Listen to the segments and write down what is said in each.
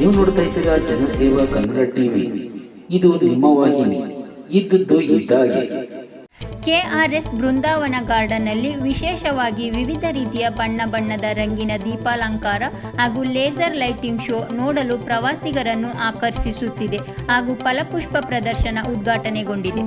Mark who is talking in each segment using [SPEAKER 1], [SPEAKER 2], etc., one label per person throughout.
[SPEAKER 1] ನೀವು ನೋಡ್ತಾ ಇದ್ದೀರಾ ಜನಸೇವಾ ಕನ್ನಡ ಟಿವಿ. ಇದು ನಿಮ್ಮ ವಾಹಿನಿ. ಇದ್ದದ್ದು ಇದ್ದಾಗೆ.
[SPEAKER 2] ಕೆಆರ್ಎಸ್ ಬೃಂದಾವನ ಗಾರ್ಡನ್ನಲ್ಲಿ ವಿಶೇಷವಾಗಿ ವಿವಿಧ ರೀತಿಯ ಬಣ್ಣದ ರಂಗಿನ ದೀಪಾಲಂಕಾರ ಹಾಗೂ ಲೇಸರ್ ಲೈಟಿಂಗ್ ಶೋ ನೋಡಲು ಪ್ರವಾಸಿಗರನ್ನು ಆಕರ್ಷಿಸುತ್ತಿದೆ ಹಾಗೂ ಫಲಪುಷ್ಪ ಪ್ರದರ್ಶನ ಉದ್ಘಾಟನೆಗೊಂಡಿದೆ.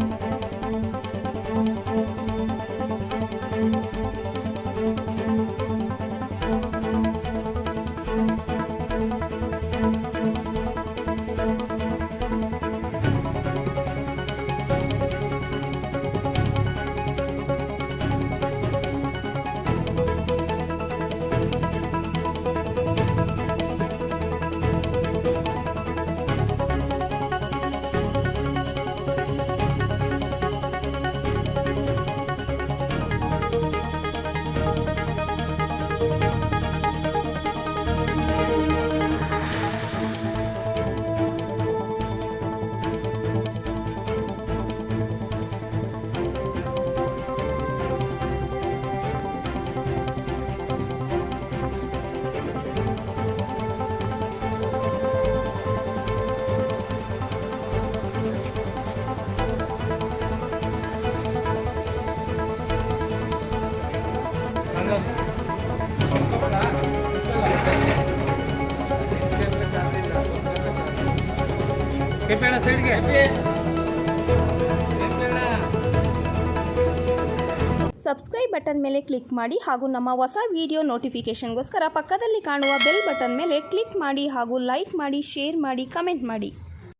[SPEAKER 3] ಸಬ್ಸ್ಕ್ರೈಬ್ ಬಟನ್ ಮೇಲೆ ಕ್ಲಿಕ್ ಮಾಡಿ ಹಾಗೂ ನಮ್ಮ ಹೊಸ ವಿಡಿಯೋ ನೋಟಿಫಿಕೇಷನ್ಗೋಸ್ಕರ ಪಕ್ಕದಲ್ಲಿ ಕಾಣುವ ಬೆಲ್ ಬಟನ್ ಮೇಲೆ ಕ್ಲಿಕ್ ಮಾಡಿ ಹಾಗೂ ಲೈಕ್ ಮಾಡಿ, ಶೇರ್ ಮಾಡಿ, ಕಮೆಂಟ್ ಮಾಡಿ.